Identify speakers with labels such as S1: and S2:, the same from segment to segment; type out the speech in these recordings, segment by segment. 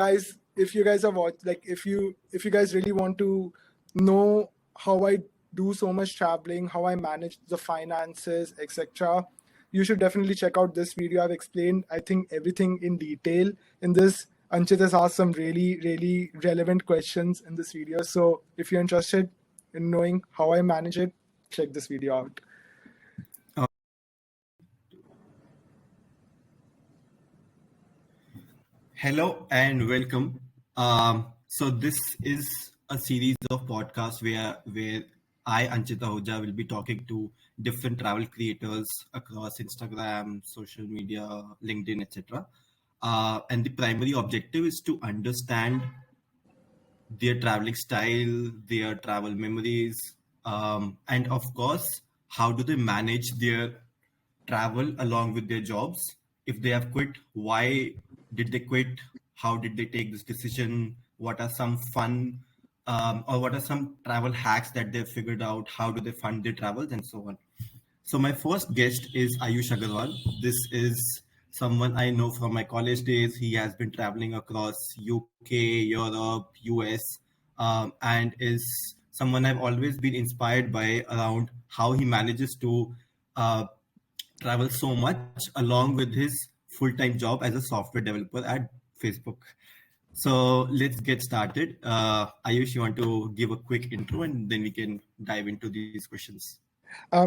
S1: guys, if you guys are if you guys really want to know how I do so much traveling, how I manage the finances, etc., you should definitely check out this video. I've explained, I think, everything in detail in this. Anchit has asked some really relevant questions in this video. So if you're interested in knowing how I manage it, check this video out.
S2: Hello and welcome. So this is a series of podcasts where I, Anchit Agarwal, will be talking to different travel creators across Instagram, social media, LinkedIn, etc. And the primary objective is to understand their traveling style, their travel memories, and of course, how do they manage their travel along with their jobs? If they have quit, why did they quit? How did they take this decision? What are some fun or what are some travel hacks that they've figured out? How do they fund their travels and so on? So my first guest is Ayush Agarwal. This is someone I know from my college days. He has been traveling across UK, Europe, US, and is someone I've always been inspired by around how he manages to travel so much along with his full-time job as a software developer at Facebook. So let's get started. Ayush, you want to give a quick intro and then we can dive into these questions.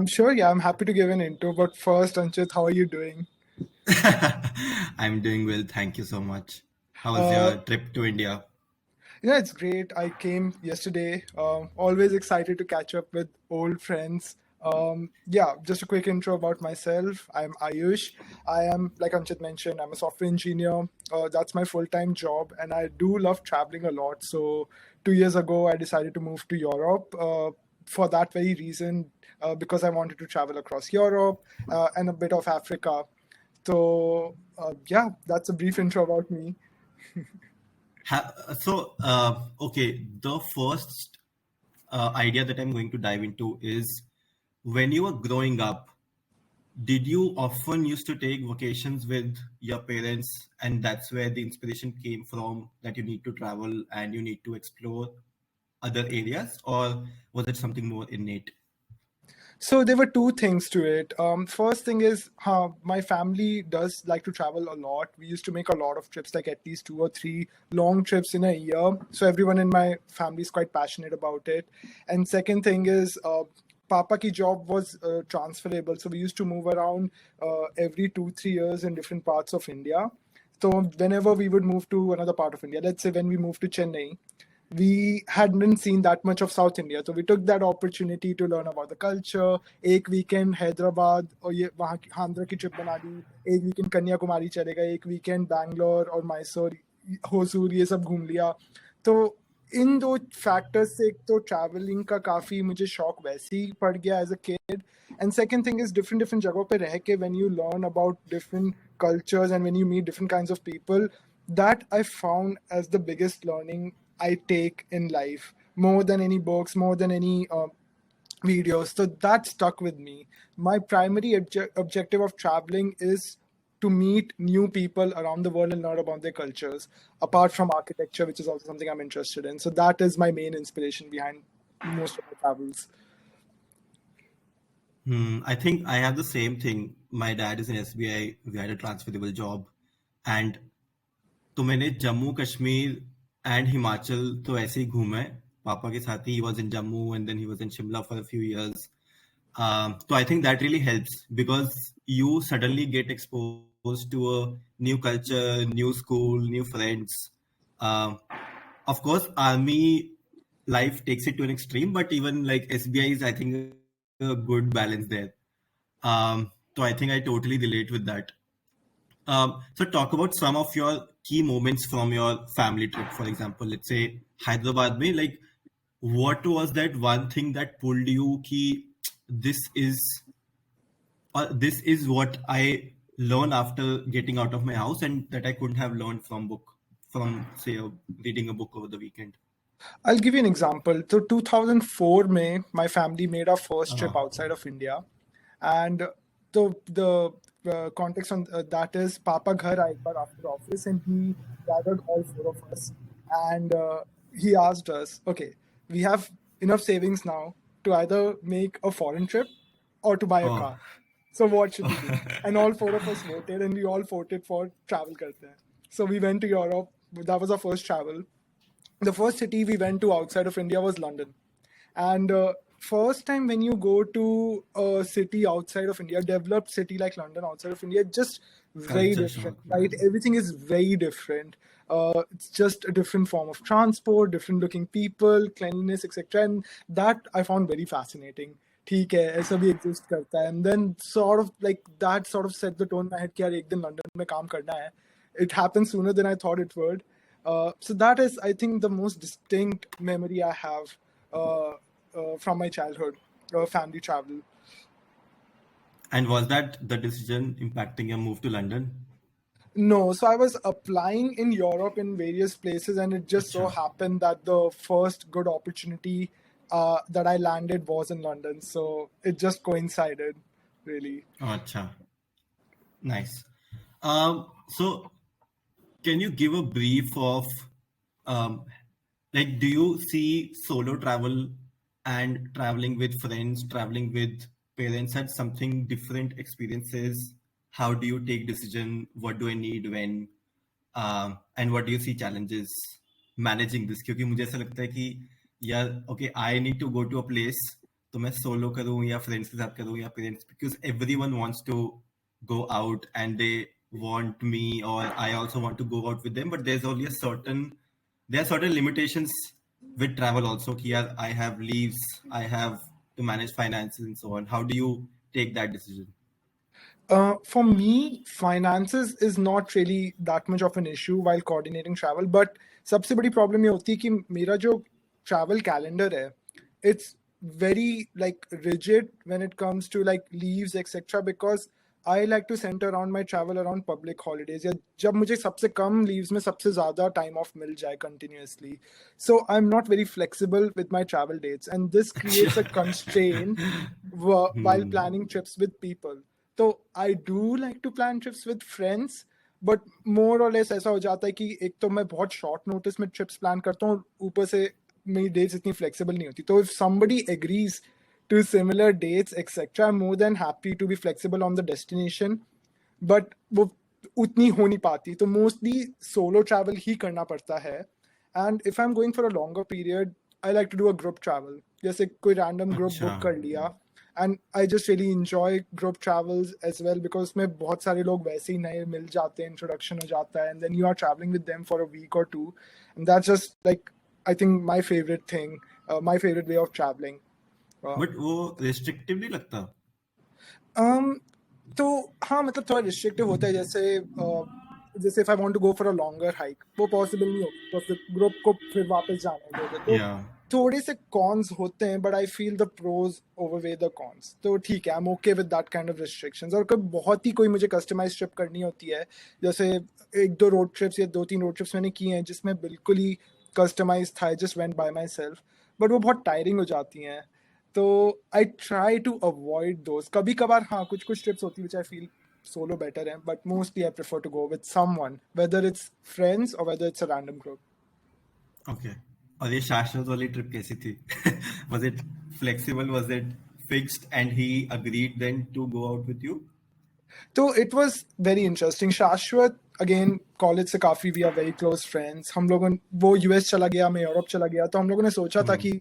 S1: Sure, yeah, I'm happy to give an intro. But first, Anchit, how are you doing?
S2: I'm doing well. Thank you so much. How was your trip to India?
S1: Yeah, it's great. I came yesterday. Always excited to catch up with old friends. Yeah, just a quick intro about myself. I'm Ayush. I am, like Anchit mentioned, I'm a software engineer. That's my full-time job, and I do love traveling a lot. So 2 years ago, I decided to move to Europe. For that very reason, because I wanted to travel across Europe and a bit of Africa. So yeah, that's a brief intro about me.
S2: Okay, the first idea that I'm going to dive into is when you were growing up, did you often used to take vacations with your parents and that's where the inspiration came from that you need to travel and you need to explore other areas, or was it something more innate?
S1: So there were two things to it. First thing is, my family does like to travel a lot. We used to make a lot of trips, like at least 2 or 3 long trips in a year. So everyone in my family is quite passionate about it. And second thing is, Papa ki job was transferable. So we used to move around every 2 3 years in different parts of India. So whenever we would move to another part of India, let's say when we moved to Chennai, we hadn't seen that much of South India. So we took that opportunity to learn about the culture. एक weekend Hyderabad और ये वहाँ की आंध्र की trip बना दी. एक weekend Kanyakumari चले गए. एक weekend Bangalore और Mysore, होसूर ये सब घूम लिया. तो इन दो फैक्टर्स से एक तो ट्रैवलिंग का काफ़ी मुझे शौक वैसे ही पड़ गया as a kid. And second thing is different different जगहों पे रह के when you learn about different cultures and when you meet different kinds of people, that I found as the biggest learning I take in life, more than any books, more than any videos. So that stuck with me. My primary objective of traveling is to meet new people around the world and learn about their cultures, apart from architecture, which is also something I'm interested in. So that is my main inspiration behind most of my travels.
S2: I think I have the same thing. My dad is in SBI. We had a transferable job, and तो मैंने Jammu Kashmir and Himachal तो ऐसे ही घूमा है पापा के साथ ही. He was in Jammu and then he was in Shimla for a few years. So I think that really helps because you suddenly get exposed to a new culture, new school, new friends. Of course, army life takes it to an extreme, but even like SBI is, I think, a good balance there. So I think I totally relate with that. So talk about some of your key moments from your family trip. For example, let's say Hyderabad mein, like what was that one thing that pulled you ki this is what I learned after getting out of my house and that I couldn't have learned from say reading a book over the weekend.
S1: I'll give you an example. So 2004 May, my family made our first trip outside of India. And the context on that is Papa ghar aaya ek baar after office and he gathered all four of us and he asked us, okay, we have enough savings now to either make a foreign trip or to buy a
S2: Oh.
S1: car. So what should we do? And all four of us voted and we all voted for travel karte hain. So we went to Europe. That was our first travel. The first city we went to outside of India was London. And first time when you go to a city outside of India, developed city like London outside of India, just very
S2: Culture
S1: different,
S2: shock,
S1: right?
S2: man.
S1: Everything is very different. It's just a different form of transport, different looking people, cleanliness, etc. And that I found very fascinating. ठीक है ऐसा भी exist करता है and then sort of like that sort of set the tone in my head कि यार एक दिन लंदन में काम करना है. It happened sooner than I thought it would. So that is, I think, the most distinct memory I have from my childhood, family travel.
S2: And was that the decision impacting your move to London?
S1: No, so I was applying in Europe in various places, and it just so
S2: Acha.
S1: happened that the first good opportunity that I landed was in London. So it just coincided, really.
S2: Acha. Nice. So can you give a brief of um, like do you see solo travel and traveling with friends, traveling with parents as something different experiences? How do you take decision? What do I need when? And what do you see challenges managing this? क्योंकि मुझे ऐसा लगता है कि यार okay I need to go to a place तो मैं solo करूँ या friends के साथ करूँ या parents because everyone wants to go out and they want me or I also want to go out with them but there are certain limitations with travel also कि यार I have leaves I have to manage finances and so on. How do you take that decision?
S1: For me, finances is not really that much of an issue while coordinating travel. But सबसे बड़ी problem ये होती है कि मेरा जो travel calendar है, it's very like rigid when it comes to like leaves etc. Because I like to center around my travel around public holidays. या जब मुझे सबसे कम leaves में सबसे ज़्यादा time off मिल जाए continuously. So I'm not very flexible with my travel dates, and this creates a constraint while planning trips with people. तो I do like to plan trips with friends but more और less ऐसा हो जाता है कि एक तो मैं बहुत शॉर्ट नोटिस में ट्रिप्स प्लान करता हूँ ऊपर से मेरी डेट्स इतनी फ्लेक्सिबल नहीं होती तो if somebody agrees to similar dates etcetera I am more than happy to be flexible on the destination but वो उतनी हो नहीं पाती तो मोस्टली सोलो ट्रैवल ही करना पड़ता है and if I am going for a longer period I like to do a group travel जैसे कोई रैंडम ग्रुप बुक
S2: अच्छा.
S1: कर लिया and I just really enjoy group travels as well because में बहुत सारे लोग वैसे ही नए मिल जाते हैं introduction हो जाता है and then you are traveling with them for a week or two and that's just like I think my favorite thing my favorite way of traveling.
S2: But वो restrictive नहीं लगता?
S1: तो हाँ मतलब थोड़ा रिस्ट्रिक्टिव होता है जैसे if I want to go for a longer hike वो पॉसिबल नहीं होता तो फिर ग्रुप को फिर वापस जाने दोगे तो
S2: Yeah.
S1: थोड़े से कॉन्स होते हैं but I feel the pros overweigh the cons तो ठीक है I am okay with that kind of restrictions और कभी बहुत ही कोई मुझे कस्टमाइज ट्रिप करनी होती है जैसे एक दो रोड ट्रिप्स या दो तीन रोड ट्रिप्स मैंने की हैं जिसमें बिल्कुल ही कस्टमाइज था I just went by myself but वो बहुत टायरिंग हो जाती हैं तो I try to avoid those कभी कभार हाँ कुछ कुछ ट्रिप्स होती है which I feel solo better but mostly I prefer to go with someone whether it's friends or whether it's a random group.
S2: Okay. और ये शाश्वत वाली ट्रिप कैसी थी? Was it flexible? Was it fixed? And he agreed then to go out with you?
S1: So it was very interesting. Shashwat again college से काफी we are very close friends हम लोगों वो यूएस चला गया मैं यूरोप चला गया तो हम लोगों ने सोचा था कि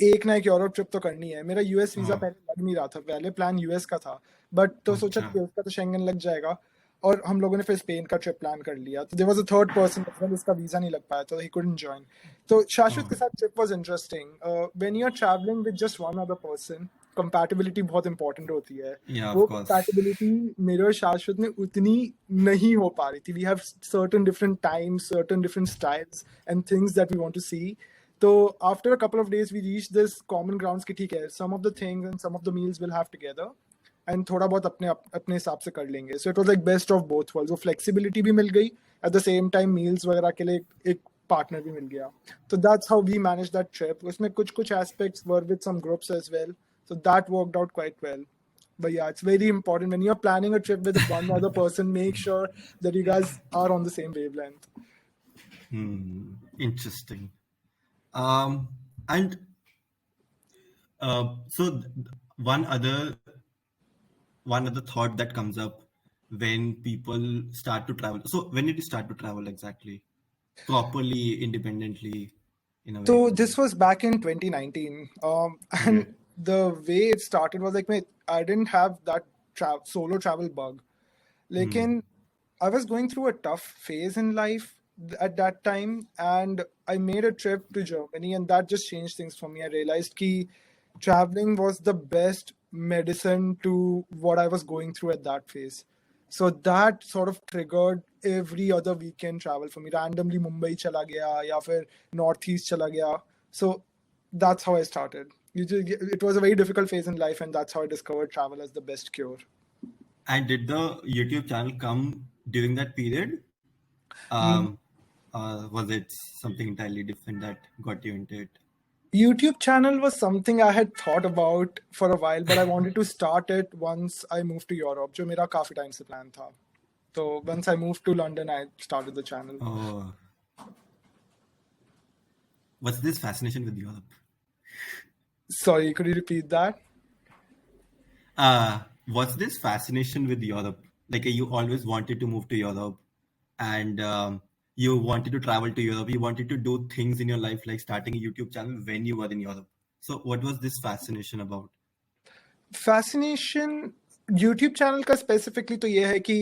S1: एक ना एक यूरोप ट्रिप तो करनी है मेरा यूएस वीजा पहले लग नहीं रहा था पहले प्लान यूएस का था बट तो सोचा कि उसका तो शेंगन लग जाएगा और हम लोगों ने फिर स्पेन का ट्रिप प्लान कर लिया तो there was a third person जिसका वीजा नहीं लग पाया तो ही कुडंट जॉइन तो शाश्वत के साथ trip was interesting when you are travelling with just one other person compatibility बहुत इंपॉर्टेंट होती है वो कंपैटिबिलिटी मेरे और शाश्वत में उतनी नहीं हो पा रही थी we have certain different times certain different styles and things that we want to see तो after a couple of days we reached this common grounds कि ठीक है some of the things and some of the meals we'll have together and थोड़ा बहुत अपने हिसाब से कर लेंगे so it was like best of both worlds वो flexibility भी मिल गई at the same time meals वगैरह के लिए एक partner भी मिल गया so that's how we managed that trip उसमें कुछ aspects were with some groups as well so that worked out quite well. But yeah, it's very important when you're planning a trip with one other person, make sure that you guys are on the same wavelength.
S2: Interesting. Um, and so one other one other thought that comes up when people start to travel. So when did you start to travel exactly? Properly, independently, in a way.
S1: So this was back in 2019,
S2: Okay.
S1: and the way it started was like, I didn't have that solo travel bug. Lekin, I was going through a tough phase in life at that time, and I made a trip to Germany, and that just changed things for me. I realized that traveling was the best medicine to what I was going through at that phase. So that sort of triggered every other weekend travel for me. Randomly Mumbai chala gaya, ya fir Northeast chala gaya. So that's how I started. It was a very difficult phase in life, and that's how I discovered travel as the best cure.
S2: And did the YouTube channel come during that period? Um, was it something entirely different that got you into it?
S1: YouTube channel was something I had thought about for a while, but I wanted to start it once I moved to Europe, जो मेरा काफी time से plan था. So once I moved to London, I started the channel.
S2: Oh, what's this fascination with Europe?
S1: Sorry, could you repeat that?
S2: What's this fascination with Europe? Like you always wanted to move to Europe, and you wanted to travel to Europe. You wanted to do things in your life, like starting a YouTube channel when you were in Europe. So, what was this fascination about?
S1: Fascination YouTube channel का specifically तो ये है कि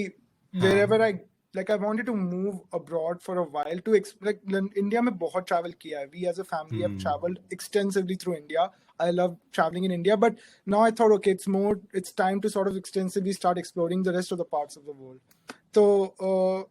S2: हाँ.
S1: wherever I wanted to move abroad for a while to India में बहुत travel किया है. We as a family have traveled extensively through India. I love traveling in India, but now I thought, okay, it's time to sort of extensively start exploring the rest of the parts of the world. So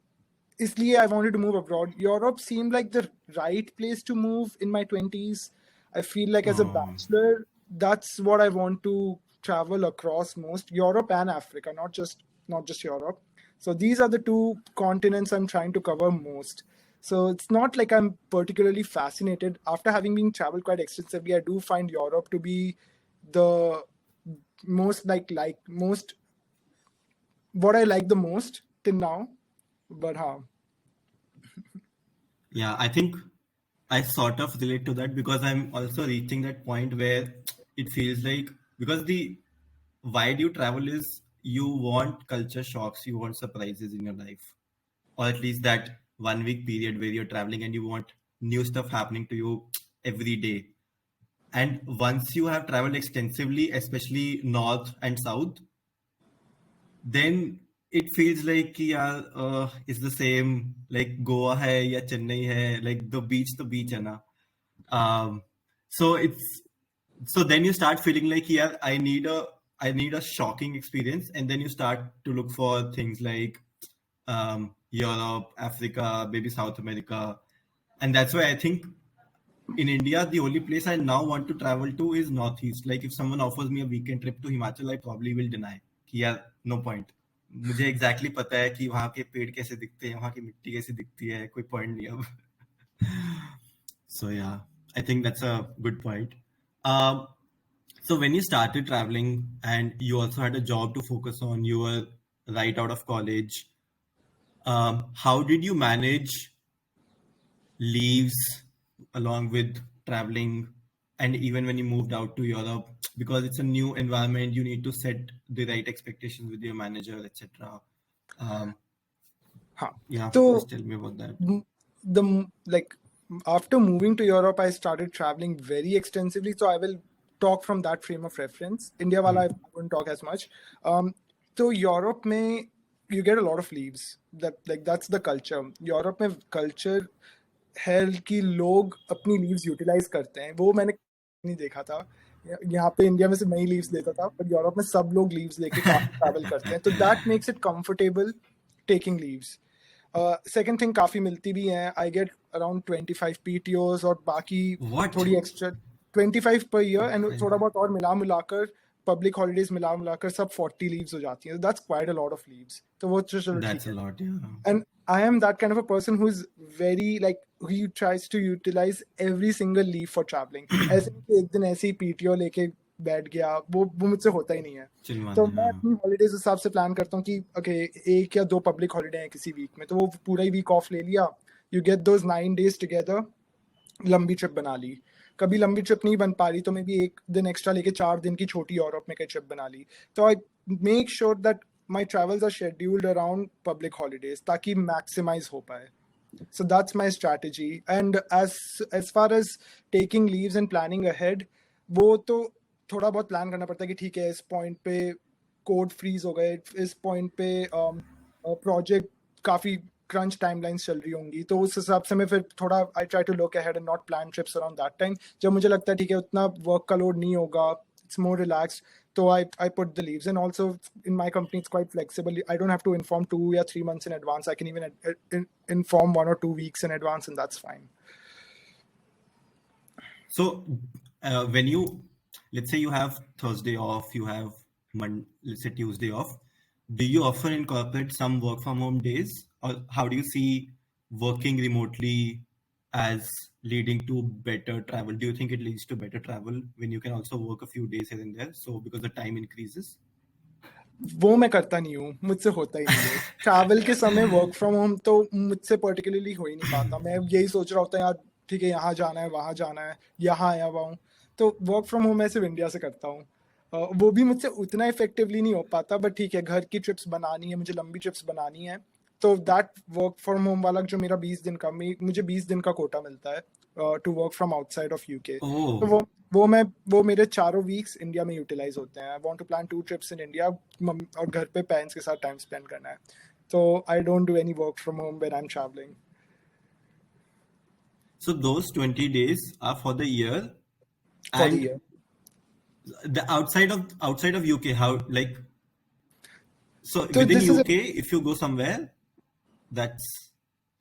S1: इसलिए I wanted to move abroad. Europe seemed like the right place to move in my 20s. I feel like as a bachelor, that's what I want to travel across most, Europe and Africa, not just Europe. So these are the two continents I'm trying to cover most. So it's not like I'm particularly fascinated. After having been traveled quite extensively, I do find Europe to be the most most what I like the most till now. But
S2: Yeah, I think I sort of relate to that because I'm also reaching that point where it feels like because the why do you travel is you want culture shocks, you want surprises in your life, or at least that 1 week period where you're traveling and you want new stuff happening to you every day. And once you have traveled extensively, especially north and south, then it feels like कि यार it's the same like Goa है या Chennai है like the beach है ना. um, so it's so then you start feeling like yeah I need a shocking experience, and then you start to look for things like Europe, Africa, maybe South America. And that's why I think in India, the only place I now want to travel to is Northeast. Like if someone offers me a weekend trip to Himachal, I probably will deny. कि यार no point. मुझे exactly पता है कि वहाँ के पेड़ कैसे दिखते हैं, वहाँ की मिट्टी कैसे दिखती है, कोई point नहीं अब. So yeah, I think that's a good point. Um, so when you started traveling and you also had a job to focus on, you were right out of college. How did you manage leaves along with traveling? And even when you moved out to Europe, because it's a new environment, you need to set the right expectations with your manager, etc. Um,
S1: हाँ.
S2: yeah,
S1: So
S2: just tell me about that.
S1: the like after moving to Europe, I started traveling very extensively. So I will talk from that frame of reference. India, while I wouldn't talk as much. So Europe में you get a lot of leaves. That's the culture. Europe में culture है कि लोग अपनी leaves utilize करते हैं. वो मैंने नहीं देखा था. यहाँ पे इंडिया में से मैं ही लीव्स लेता था, पर यूरोप में सब लोग लीव्स लेके काफी ट्रैवल करते हैं, तो that makes it comfortable taking leaves. Second thing काफी मिलती भी हैं. आई गेट अराउंड 25 पीटीओस और बाकी
S2: What?
S1: थोड़ी एक्स्ट्रा 25 पर ईयर, एंड
S2: 25.
S1: थोड़ा बहुत और मिलाकर पब्लिक हॉलीडेज मिलाकर सब 40 लीव्स हो जाती हैं. That's quite a lot of leaves. तो वो चलो ठीक
S2: That's a
S1: है.
S2: lot, yeah.
S1: And I am that kind of a person who is very who tries to utilize every single leave for traveling. ऐसे नहीं कि एक दिन ऐसे ही पीटीओ लेके बैठ गया, वो मुझसे होता ही नहीं है।
S2: चिल
S1: तो
S2: मारना,
S1: मैं
S2: हाँ।
S1: अपनी हॉलीडेज हिसाब से प्लान करता हूँ कि ओके 1 या 2 पब्लिक हॉलीडे हैं किसी वीक में, तो वो पूरा ही वीक ऑफ ले लिया, you get those 9 days together, लंबी ट्रिप बना ली। कभी लंबी ट्रिप नहीं बन पा रही तो मे बी 1 दिन एक्स्ट्रा लेके 4 दिन की छोटी यूरोप में कहीं ट्रिप बना ली। तो I make sure that my travels are scheduled around public holidays ताकि मैक्सिमाइज हो पाए। So that's my strategy. And as far as taking leaves and planning ahead, वो तो थोड़ा बहुत प्लान करना पड़ता है कि ठीक है इस पॉइंट पे कोड फ्रीज हो गए, इस पॉइंट पे प्रोजेक्ट काफी क्रंच टाइमलाइंस चल रही होंगी, तो उस हिसाब से मैं फिर थोड़ा I try to look ahead and not plan trips around that time. जब मुझे लगता है ठीक है उतना वर्क का लोड नहीं होगा, it's more relaxed, so I put the leaves. And also in my company it's quite flexible, I don't have to inform 2 or 3 months in advance, I can even inform 1 or 2 weeks in advance, and that's fine.
S2: So when you, let's say you have Thursday off, you have let's say Tuesday off, do you often incorporate some work from home days, or how do you see working remotely as leading to better travel? Do you think it leads to better travel when you can also work a few days here and there, so because the time increases?
S1: वो मैं करता नहीं हूँ, मुझसे होता ही नहीं है। Travel के समय वर्क फ्रॉम होम तो मुझसे पर्टिकुलरली हो ही नहीं पाता। मैं यही सोच रहा होता है यार ठीक है यहाँ जाना है, वहाँ जाना है, यहाँ आया हुआ हूँ, तो वर्क फ्रॉम होम मैं सिर्फ इंडिया से करता हूँ। वो भी मुझसे उतना इफेक्टिवली नहीं हो पाता, बट ठीक है घर की ट्रिप्स बनानी है, मुझे लंबी ट्रिप्स बनानी है, तो दैट वर्क फ्रॉम होम वाला जो मेरा 20 दिन का, मुझे 20 दिन का कोटा मिलता है to work from outside of UK. तो
S2: Oh,
S1: वो मेरे चारों वीक्स इंडिया में यूटिलाइज होते हैं। I want to plan 2 trips in India, और घर पे पेरेंट्स के साथ टाइम स्पेंड करना है, तो I don't do any work from home when I am travelling
S2: so those 20 days are for the year,
S1: for the
S2: and
S1: year.
S2: the outside of UK, how, like, so
S1: तो
S2: within
S1: this is
S2: UK, if you go somewhere, that's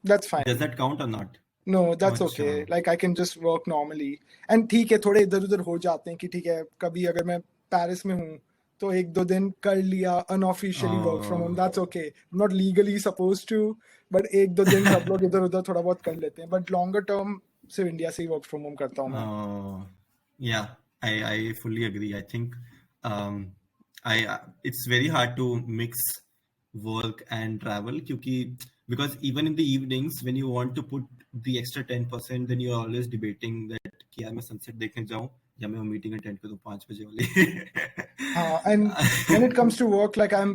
S1: that's
S2: does
S1: fine.
S2: that count or not?
S1: No that's okay,
S2: अच्छा,
S1: like I can just work normally. And ठीक है थोड़े इधर उधर हो जाते हैं कि ठीक है कभी अगर मैं पेरिस में हूँ तो 1-2 दिन कर लिया unofficially work from home, that's okay, not legally suppose to, but 1-2 दिन सब लोग इधर उधर थोड़ा बहुत कर लेते हैं, बट लॉन्गर टर्म सिर्फ इंडिया से ही वर्क फ्रॉम होम करता हूँ मैं।
S2: uh, yeah, I fully agree. I think um, I it's very hard to mix work and travel, because even in the evenings when you want to put the extra 10%, then you're always debating that कि यार मैं sunset देखने जाऊं या मैं वो meeting attend करूं 5 बजे
S1: हाँ, and when it comes to work like I am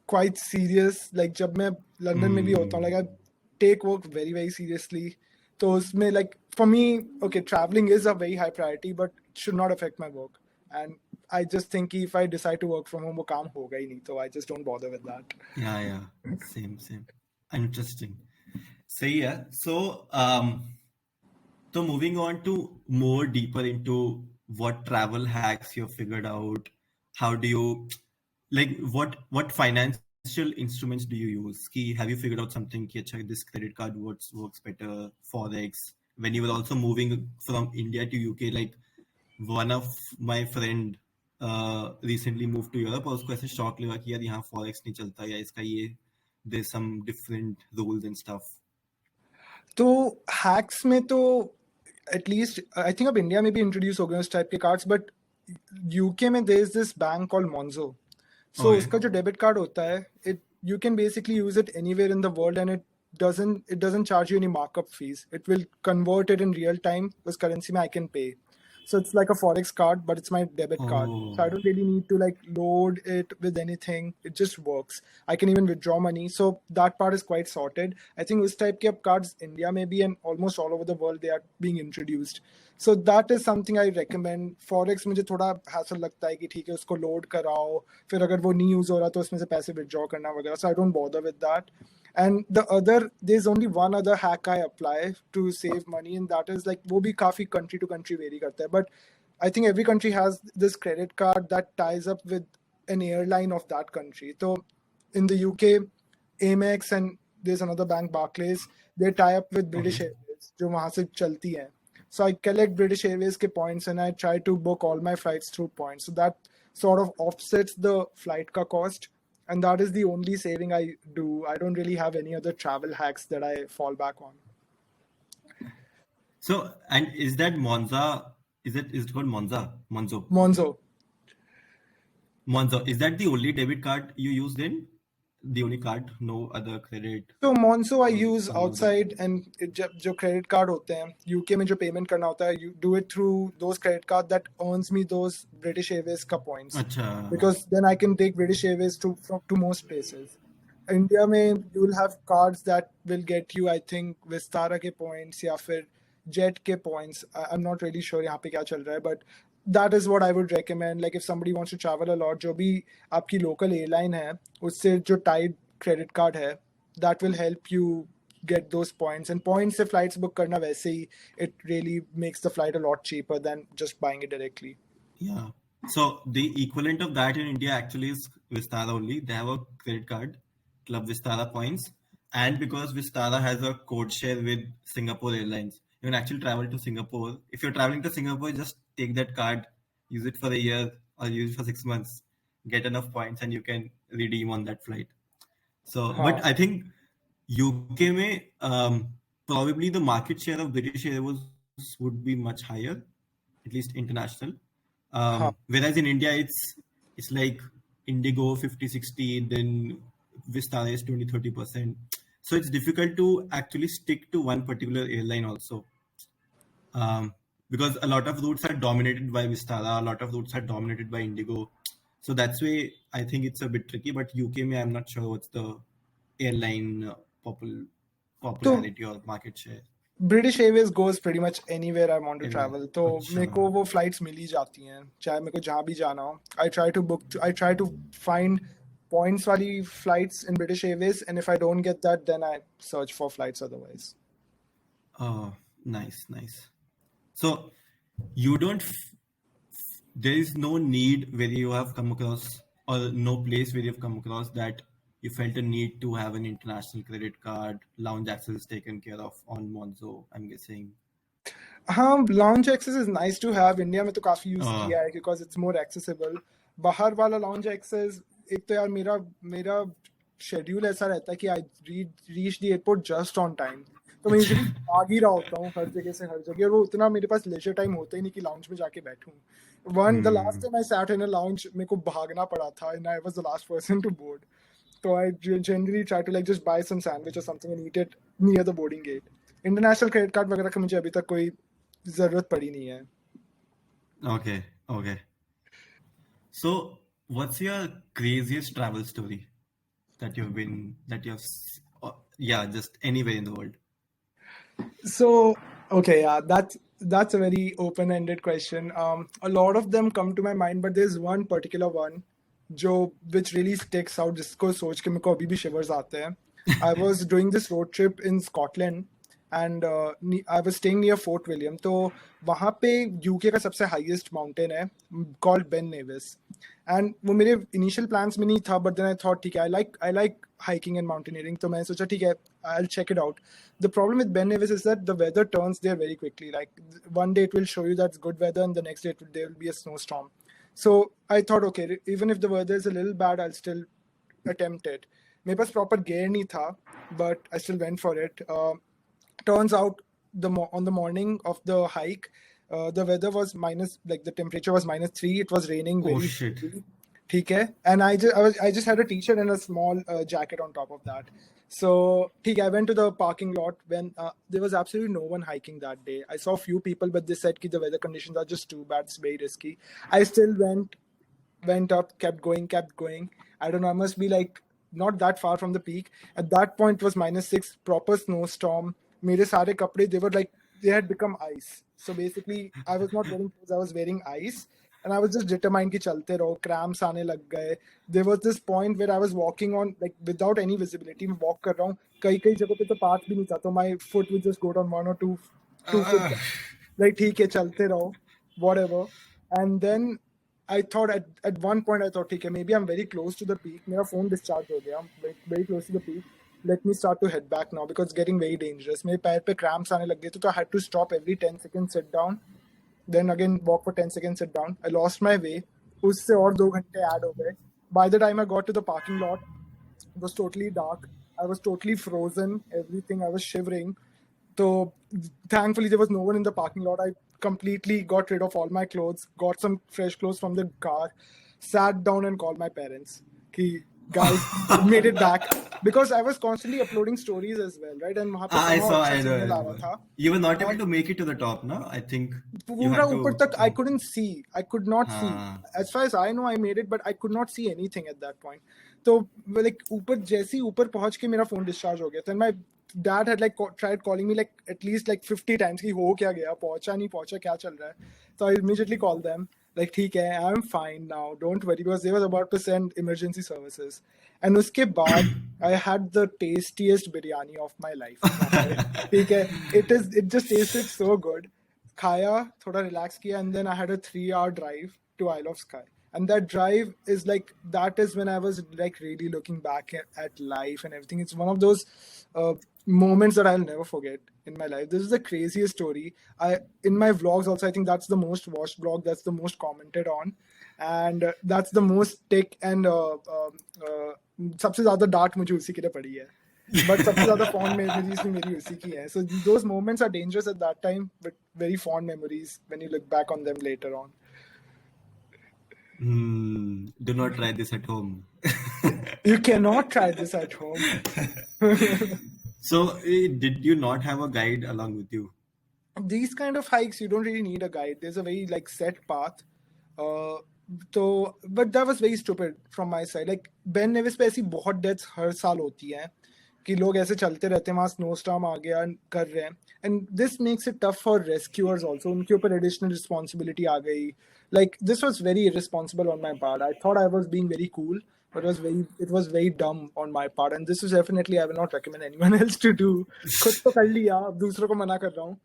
S1: quite serious, like जब मैं लंदन में भी होता हूँ like I take work very very seriously, तो उसमें like for me okay travelling is a very high priority but should not affect my work, and I just think if I decide to work from home वो काम होगा ही नहीं, तो I just don't bother with that.
S2: yeah, same, interesting. So yeah, so moving on to more deeper into what travel hacks you've figured out, how do you, like, what financial instruments do you use? Have you figured out something? Ki, acha, this credit card works better, forex. When you were also moving from India to UK, like one of my friend recently moved to Europe, और उसको ऐसे shock लगा कि यार यहाँ forex नहीं चलता या इसका ये there's some different rules and stuff.
S1: तो हैक्स में तो एटलीस्ट आई थिंक अब इंडिया में भी इंट्रोड्यूस हो गए उस टाइप के कार्ड्स, बट यूके में there is this bank called Monzo. So
S2: Okay.
S1: उसका जो डेबिट कार्ड होता है, it you can basically use it anywhere in the world, and it doesn't charge you any markup fees. It will convert it in real time उस currency में I can pay. So it's like a forex card, but it's my debit card. So I
S2: Oh.
S1: don't really need to like load it with anything. It just works. I can even withdraw money. So that part is quite sorted. I think उस type के अब cards India में भी and almost all over the world they are being introduced. So that is something I recommend. Forex मुझे थोड़ा hassle लगता है कि ठीक है उसको load कराओ, फिर अगर वो नहीं use हो रहा तो उसमें से पैसे withdraw करना वगैरह. So I don't bother with that. And there's only one other hack I apply to save money, and that is like वो भी काफी country to country vary करता है, but I think every country has this credit card that ties up with an airline of that country. So in the UK, Amex and there's another bank Barclays, they tie up with British
S2: Okay.
S1: Airways जो वहाँ से चलती हैं. So I collect British Airways के points and I try to book all my flights through points. So that sort of offsets the flight ka cost. And that is the only saving I do. I don't really have any other travel hacks that I fall back on.
S2: So, and is that Monza, is it called Monzo?
S1: Monzo.
S2: Monzo. Is that the only debit card you use then? The only card, no other credit
S1: तो Monzo I
S2: or
S1: use
S2: some other.
S1: outside and जो credit card होते हैं UK में जो payment करना होता है you do it through those credit card that earns me those British Airways का points
S2: अच्छा.
S1: because then I can take British Airways to most places. India में you will have cards that will get you I think Vistara के points या फिर Jet के points. I'm not really sure यहाँ पे क्या चल रहा है but that is what I would recommend. Like if somebody wants to travel a lot, जो भी आपकी local airline है उससे जो tied credit card है that will help you get those points. And points से flights book करना वैसे ही it really makes the flight a lot cheaper than just buying it directly.
S2: Yeah. So the equivalent of that in India actually is Vistara only. They have a credit card, Club Vistara points, and because Vistara has a code share with Singapore Airlines, you can actually travel to Singapore. If you're traveling to Singapore, just take that card, use it for a year or use it for 6 months, get enough points, and you can redeem on that flight. So,
S1: हाँ
S2: but I think UK में probably the market share of British Airways would be much higher, at least international.
S1: हाँ
S2: Whereas in India, it's like Indigo 50-60, then Vistara is 20-30%. So it's difficult to actually stick to one particular airline also. Because a lot of routes are dominated by Vistara, a lot of routes are dominated by Indigo. So that's why I think it's a bit tricky. But UK, में I'm not sure what's the airline
S1: तो
S2: popularity or market share.
S1: British Airways goes pretty much anywhere I want to
S2: Anyway,
S1: travel. तो मेरे को वो flights मिल ही जाती हैं चाहे मेरे को जहाँ भी जाना हो. I try to find points वाली flights in British Airways and if I don't get that then I search for flights otherwise.
S2: Oh, nice. So you don't. There is no need where you have come across, or no place where you've come across that you felt a need to have an international credit card, lounge access is taken care of on Monzo, I'm guessing.
S1: हाँ lounge access is nice to have India में तो काफी use किया है because it's more accessible. बाहर वाला launch access एक तो यार मेरा शेड्यूल ऐसा रहता है कि I reach the airport just on time तो मैं यूजुअली भाग ही रहा होता हूँ हर जगह से हर जगह और वो उतना मेरे पास लेजर टाइम होता ही नहीं कि लाउंज में जाके बैठूं. The last time I sat in a lounge मेरे को भागना पड़ा था and I was the last person to board. So I generally try to like just buy some sandwich or something and eat it near the boarding gate. International credit card वगैरह का मुझे अभी तक कोई जरूरत पड़ी नहीं है.
S2: Okay. So what's your craziest travel story that just anywhere in the world?
S1: So okay, yeah, that's a very open-ended question. A lot of them come to my mind, but there's one particular one जो which really sticks out जिसको सोच के मेरे को अभी भी shivers आते हैं. I was doing this road trip in Scotland and I was staying near Fort William. तो वहाँ पे UK का सबसे highest mountain है called Ben Nevis. And वो मेरे initial plans में नहीं था but then I thought ठीक है I like hiking and mountaineering तो मैंने सोचा ठीक है I'll check it out. The problem with Ben Nevis is that the weather turns there very quickly. Like one day it will show you that's good weather and the next day there will be a snowstorm. So I thought, okay, even if the weather is a little bad, I'll still attempt it. मेरे पास proper gear नहीं था, but I still went for it. Turns out on the morning of the hike, the weather was the temperature was -3. It was raining very heavily. ठीक है, and I just had a t-shirt and a small jacket on top of that. So ठीक है, I went to the parking lot when there was absolutely no one hiking that day. I saw a few people, but they said that the weather conditions are just too bad. It's very risky. I still went up, kept going. I don't know. I must be like not that far from the peak. At that point, it was -6, proper snowstorm. मेरे सारे कपड़े they had become ice. So basically, I was not wearing clothes. I was wearing ice. And I was just determined कि चलते रहो. Cramps आने लग गए. There was this point where I was walking on without any visibility. मैं walk कर रहा हूँ. कई जगहों पे तो path भी नहीं था. तो my foot would just go down 1 or 2 foot. Like ठीक है चलते रहो. Whatever. And then I thought at one point I thought ठीक है maybe I'm very close to the peak. मेरा phone discharge हो गया. I'm very close to the peak. Let me start to head back now because it's getting very dangerous. मेरे पैर पे cramps आने लग गए थे तो I had to stop every 10 seconds, sit down. Then again walk for 10 seconds, sit down. I lost my way. उससे और 2 घंटे add हो गए. By the time I got to the parking lot, it was totally dark. I was totally frozen. Everything. I was shivering. So thankfully there was no one in the parking lot. I completely got rid of all my clothes, got some fresh clothes from the car, sat down and called my parents. Ki, guys, made it back. Because I was constantly uploading stories as well, right? And वहाँ पे
S2: I
S1: somehow
S2: saw,
S1: अच्छा
S2: I know, I
S1: signal आ रहा
S2: know.
S1: था.
S2: You were not able
S1: And
S2: to make it to the top, no? I think you
S1: पूरा
S2: had
S1: ऊपर
S2: to
S1: तक I
S2: come.
S1: couldn't see. I could not see.
S2: हाँ.
S1: As far as I know, I made it, but I could not see anything at that point. तो like ऊपर जैसे ही ऊपर पहुंच के मेरा phone discharge हो गया. Then my dad had like tried calling me like at least like 50 times कि हो क्या गया, पहुंचा नहीं पहुंचा, क्या चल रहा है. So I immediately called them like ठीक है, I'm fine now, don't worry, because they was about to send emergency services. And उसके बाद I had the tastiest biryani of my life. वहाँ पे. ठीक है, it just tasted so good. खाया, थोड़ा relax किया, and then I had a 3-hour drive to Isle of Skye. And that drive is like, that is when I was like really looking back at life and everything. It's one of those moments that I'll never forget in my life. This is the craziest story. In my vlogs also, I think that's the most watched vlog, that's the most commented on, and that's the most tick and सबसे ज़्यादा डांट मुझे उसी के लिए पड़ी है. But सबसे ज़्यादा fond memories भी मेरी उसी की हैं. So those moments are dangerous at that time, but very fond memories when you look back on them later on.
S2: Do not try this at home.
S1: You cannot try this at home.
S2: So, did you not have a guide along with you?
S1: These kind of hikes, you don't really need a guide. There's a very like set path. So, but that was very stupid from my side. Like Ben Nevis पे ऐसी बहुत deaths हर साल होती हैं कि लोग ऐसे चलते रहते हैं, वहाँ snowstorm आ गया कर रहे हैं. And this makes it tough for rescuers also. उनके ऊपर additional responsibility आ गई. Like this was very irresponsible on my part. I thought I was being very cool, but it was very dumb on my part. And this is definitely, I will not recommend anyone else to do. खुद तो कर लिया, अब दूसरों को मना कर रहा हूँ.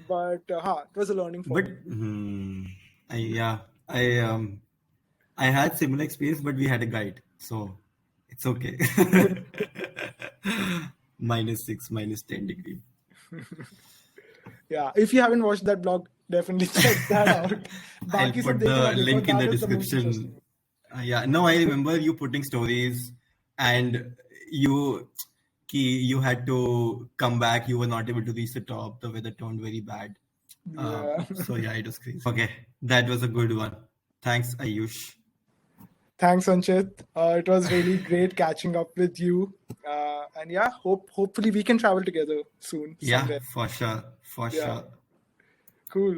S1: But it was a learning for
S2: But
S1: me.
S2: I had similar experience, but we had a guide, so it's okay. -6, -10 degree.
S1: Yeah, if you haven't watched that vlog, definitely check that out.
S2: I'll
S1: बाकी सब
S2: put
S1: देखना
S2: the
S1: देखो,
S2: link in the
S1: that is the most
S2: description.
S1: interesting.
S2: Yeah, no, I remember you putting stories, and you had to come back. You were not able to reach the top. The weather turned very bad.
S1: Yeah.
S2: So yeah, it was crazy. Okay, that was a good one. Thanks, Ayush.
S1: Thanks, Anchit. It was really great catching up with you. And yeah, hopefully we can travel together soon.
S2: Yeah,
S1: Somewhere.
S2: for sure, for
S1: Yeah.
S2: sure.
S1: Cool.